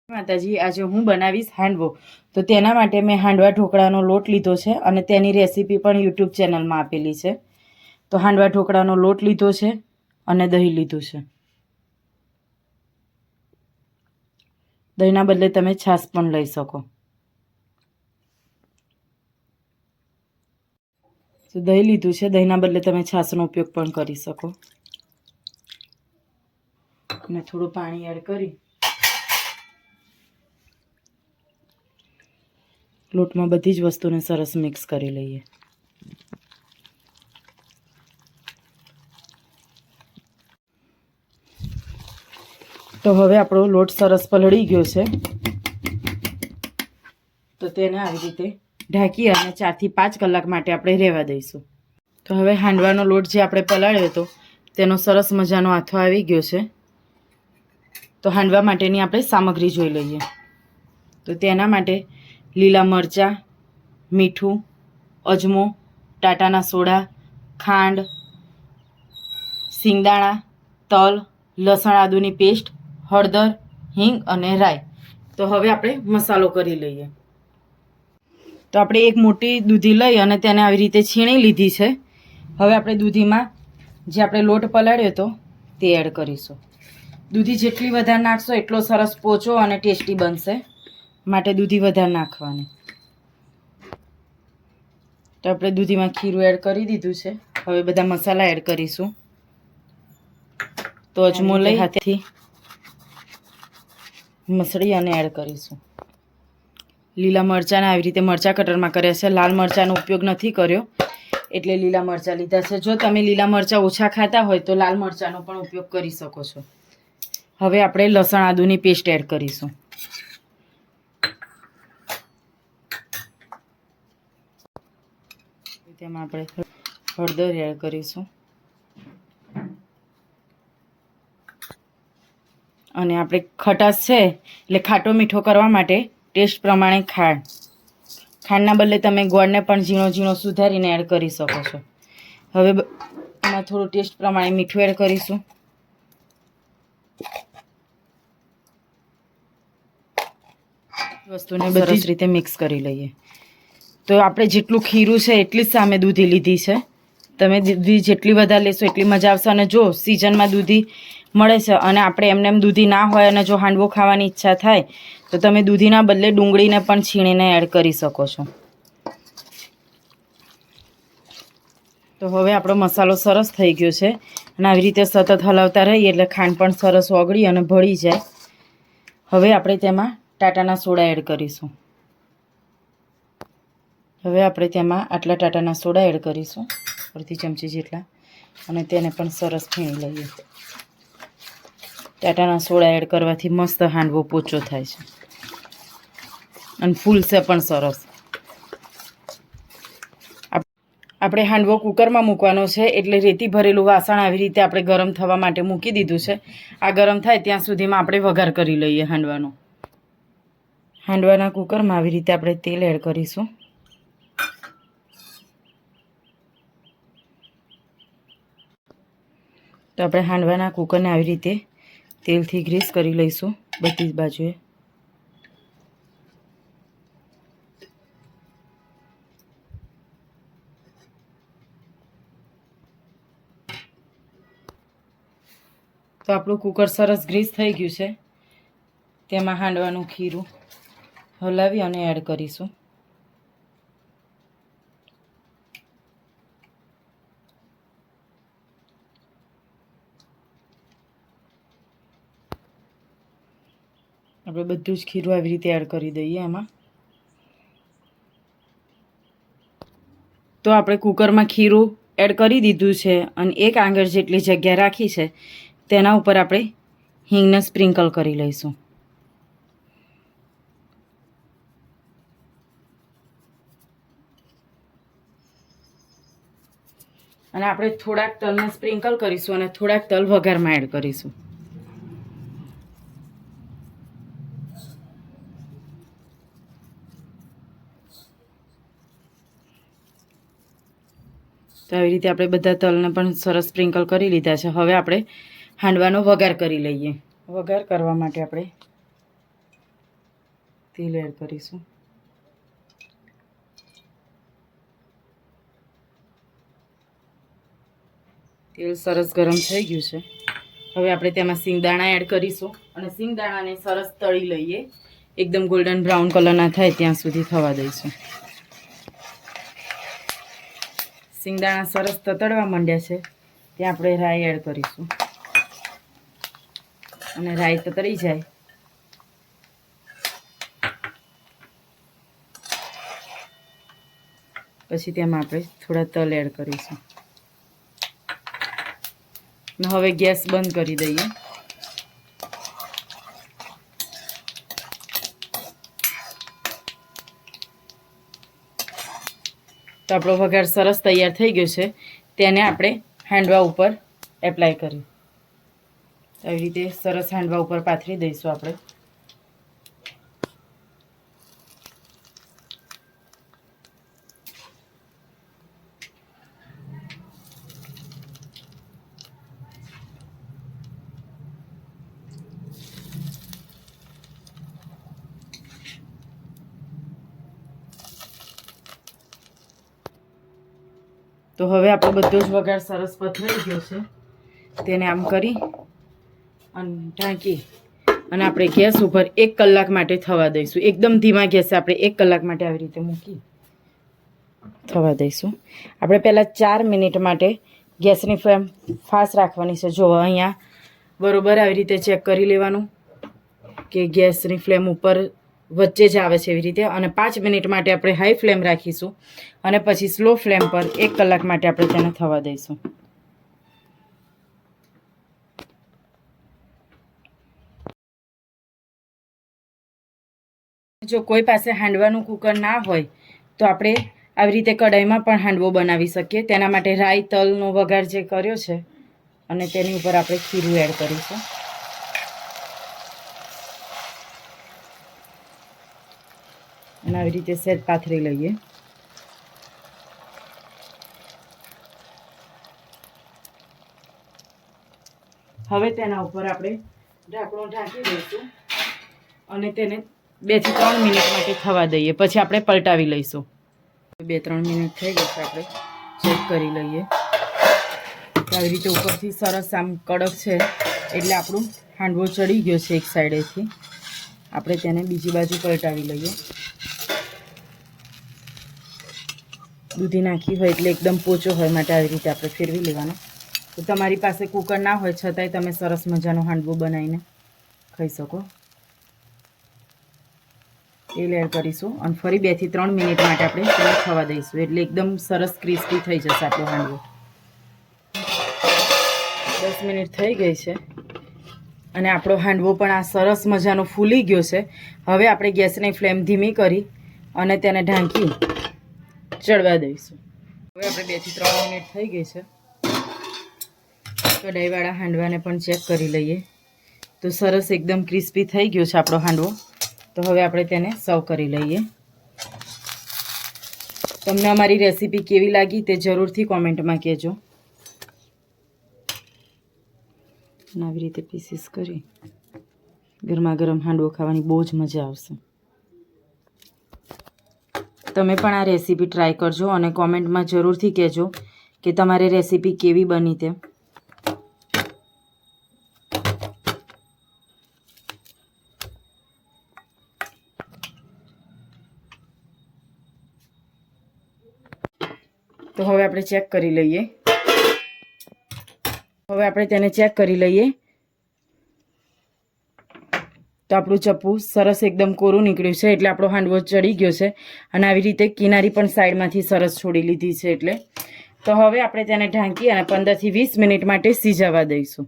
માતાજી, આજે હું બનાવીશ હાંડવો. તો તેના માટે મેં હાંડવા ઢોકળાનો લોટ લીધો છે અને તેની રેસીપી પણ યુટ્યુબ ચેનલમાં આપેલી છે. તો હાંડવા ઢોકળાનો લોટ લીધો છે અને દહીં લીધું છે. દહીંના બદલે તમે છાશ પણ લઈ શકો. તો દહીં લીધું છે, દહીંના બદલે તમે છાશનો ઉપયોગ પણ કરી શકો. અને થોડું પાણી એડ કરી લોટમાં બધી જ વસ્તુને સરસ મિક્સ કરી લઈએ. તો હવે આપણો લોટ સરસ પલળી ગયો છે. તો તેને આવી રીતે ઢાંકી અને 4 થી 5 કલાક માટે આપણે રહેવા દઈશું. તો હવે હાંડવાનો લોટ જે આપણે પલાળ્યો હતો તેનો સરસ મજાનો આથો આવી ગયો છે. તો હાંડવા માટેની આપણે સામગ્રી જોઈ લઈએ. તો તેના માટે લીલા મરચાં, મીઠું, અજમો, ટાટાના સોડા, ખાંડ, સિંગદાણા, તલ, લસણ આદુની પેસ્ટ, હળદર, હિંગ અને રાઈ. તો હવે આપણે મસાલો કરી લઈએ. તો આપણે એક મોટી દૂધી લઈ અને તેને આવી રીતે છીણી લીધી છે. હવે આપણે દૂધીમાં જે આપણે લોટ પલાળ્યો હતો તે એડ કરીશું. દૂધી જેટલી વધારે નાખશો એટલો સરસ પોચો અને ટેસ્ટી બનશે, માટે દૂધી વધારે નાખવાની. તો આપણે દૂધીમાં ખીરું એડ કરી દીધું છે. હવે બધા મસાલા એડ કરીશું. તો અજમો લઈ હાથેથી મસળી અને એડ કરીશું. લીલા મરચાંને આવી રીતે મરચાં કટરમાં કર્યા છે. લાલ મરચાંનો ઉપયોગ નથી કર્યો એટલે લીલા મરચાં લીધા છે. જો તમે લીલા મરચાં ઓછા ખાતા હોય તો લાલ મરચાંનો પણ ઉપયોગ કરી શકો છો. હવે આપણે લસણ આદુની પેસ્ટ એડ કરીશું. તેમાં આપણે હળદર એડ કરીશું અને આપણે ખટાશ છે એટલે ખાટો મીઠો કરવા માટે ટેસ્ટ પ્રમાણે ખાંડના બદલે તમે ગોળને પણ ઝીણો ઝીણો સુધારીને એડ કરી શકો છો. હવે એમાં થોડું ટેસ્ટ પ્રમાણે મીઠું એડ કરીશું. વસ્તુને બધી જ રીતે મિક્સ કરી લઈએ. તો આપણે જેટલું ખીરું છે એટલી જ સામે દૂધી લીધી છે. તમે દૂધી જેટલી વધારે લેશો એટલી મજા આવશે. અને જો સિઝનમાં દૂધી મળે છે અને આપણે એમને એમ દૂધી ના હોય અને જો હાંડવો ખાવાની ઈચ્છા થાય તો તમે દૂધીના બદલે ડુંગળીને પણ છીણીને એડ કરી શકો છો. તો હવે આપણો મસાલો સરસ થઈ ગયો છે અને આવી રીતે સતત હલાવતા રહીએ એટલે ખાંડ પણ સરસ ઓગળી અને ભળી જાય. હવે આપણે તેમાં ટાટાના સોડા એડ કરીશું. હવે આપણે તેમાં આટલા ટાટાના સોડા એડ કરીશું, અડધી ચમચી જેટલા, અને તેને પણ સરસ ફીણી લઈએ. ટાટાના સોડા એડ કરવાથી મસ્ત હાંડવો પોચો થાય છે અને ફૂલશે પણ સરસ. આપણે હાંડવો કુકરમાં મૂકવાનો છે એટલે રેતી ભરેલું વાસણ આવી રીતે આપણે ગરમ થવા માટે મૂકી દીધું છે. આ ગરમ થાય ત્યાં સુધીમાં આપણે વઘાર કરી લઈએ હાંડવાનો. હાંડવાના કુકરમાં આવી રીતે આપણે તેલ એડ કરીશું. તો આપણે હાંડવાના કુકરને આવી રીતે તેલથી ગ્રીસ કરી લઈશું બધી જ બાજુએ. તો આપણું કુકર સરસ ગ્રીસ થઈ ગયું છે. તેમાં હાંડવાનું ખીરું હલાવી અને એડ કરીશું. આપણે બધું જ ખીરું આવી રીતે એડ કરી દઈએ એમાં. તો આપણે કુકરમાં ખીરું એડ કરી દીધું છે અને 1 આંગળ જેટલી જગ્યા રાખી છે. તેના ઉપર આપણે હિંગને સ્પ્રિંકલ કરી લઈશું. અને આપણે થોડાક તલને સ્પ્રિંકલ કરીશું અને થોડાક તલ વઘારમાં એડ કરીશું. તો આવી રીતે આપણે બધા તલને પણ સરસ સ્પ્રિંકલ કરી લીધા છે. હવે આપણે હાંડવાનો વઘાર કરી લઈએ. વઘાર કરવા માટે આપણે તેલ એડ કરીશું. તેલ સરસ ગરમ થઈ ગયું છે. હવે આપણે તેમાં સિંગદાણા એડ કરીશું અને સિંગદાણાને સરસ તળી લઈએ. એકદમ ગોલ્ડન બ્રાઉન કલરના થાય ત્યાં સુધી થવા દઈશું. સિંગદાણા સરસ તતડવા માંડ્યા છે ત્યાં આપણે રાઈ એડ કરીશું અને રાઈ તતડી જાય પછી તેમાં આપણે થોડા તલ એડ કરીશું. ને હવે ગેસ બંધ કરી દઈએ. તો આપણો વઘાર સરસ તૈયાર થઈ ગયો છે. તેને આપણે હાંડવા ઉપર એપ્લાય કરીએ. આવી રીતે સરસ હાંડવા ઉપર પાથરી દઈશું આપણે. તો હવે આપણો બધો જ વઘાર સરસ પથરાઈ ગયો છે. તેને આમ કરી અને ઢાંકી અને આપણે ગેસ ઉપર 1 કલાક માટે થવા દઈશું. એકદમ ધીમા ગેસે આપણે 1 કલાક માટે આવી રીતે મૂકી થવા દઈશું. આપણે પહેલાં 4 મિનિટ માટે ગેસની ફ્લેમ ફાસ્ટ રાખવાની છે. જો અહીંયા બરાબર આવી રીતે ચેક કરી લેવાનું કે ગેસની ફ્લેમ ઉપર વચ્ચે જ આવે છે એવી રીતે. અને 5 મિનિટ માટે આપણે હાઈ ફ્લેમ રાખીશું અને પછી સ્લો ફ્લેમ પર 1 કલાક માટે આપણે તેને થવા દઈશું. જો કોઈ પાસે હાંડવાનું કુકર ના હોય તો આપણે આવી રીતે કઢાઈમાં પણ હાંડવો બનાવી શકીએ. તેના માટે રાઈ તલનો વઘાર જે કર્યો છે અને તેની ઉપર આપણે ખીરું એડ કરીશું. અને આવી રીતે સહેજ પાથરી લઈએ. હવે તેના ઉપર આપણે ઢાંકણું ઢાંકી દઈશું અને તેને 2 થી 3 મિનિટ માટે થવા દઈએ. પછી આપણે પલટાવી લઈશું. 2-3 મિનિટ થઈ ગઈ છે. આપણે ચેક કરી લઈએ. આવી રીતે ઉપરથી સરસ આમ કડક છે એટલે આપણું હાંડવો ચડી ગયો છે એક સાઈડેથી. આપણે તેને બીજી બાજુ પલટાવી લઈએ. દૂધી નાખી હોય એટલે એકદમ પોચો હોય માટે આવી રીતે આપણે ફેરવી લેવાનો. તો તમારી પાસે કુકર ના હોય છતાંય તમે સરસ મજાનો હાંડવો બનાવીને ખાઈ શકો. તેલ એડ કરીશું અને ફરી 2 થી 3 મિનિટ માટે આપણે તેને થવા દઈશું એટલે એકદમ સરસ ક્રિસ્પી થઈ જશે આપણો હાંડવો. 10 મિનિટ થઈ ગઈ છે અને આપણો હાંડવો પણ આ સરસ મજાનો ફૂલી ગયો છે. હવે આપણે ગેસની ફ્લેમ ધીમી કરી અને તેને ઢાંકી ચડવા દઈશું. હવે આપણે 2 થી 3 મિનિટ થઈ ગઈ છે. કઢાઈવાળા હાંડવાને પણ ચેક કરી લઈએ. તો સરસ એકદમ ક્રિસ્પી થઈ ગયો છે આપણો હાંડવો. તો હવે આપણે તેને સર્વ કરી લઈએ. તમને અમારી રેસીપી કેવી લાગી તે જરૂરથી કોમેન્ટમાં કહેજો. આવી રીતે પીસીસ કરી ગરમા ગરમ હાંડવો ખાવાની બહુ જ મજા આવશે. તમે પણ આ રેસીપી ટ્રાય કરજો અને કોમેન્ટમાં જરૂરથી કહેજો કે તમારી રેસીપી કેવી બની તે. તો હવે આપણે ચેક કરી લઈએ. હવે આપણે તેને ચેક કરી લઈએ. તો આપણું ચપ્પુ સરસ એકદમ કોરું નીકળ્યું છે એટલે આપણો હાંડવો ચડી ગયો છે અને આવી રીતે કિનારી પણ સાઈડમાંથી સરસ છોડી લીધી છે એટલે. તો હવે આપણે તેને ઢાંકી અને 15 થી 20 મિનિટ માટે સિઝાવા દઈશું.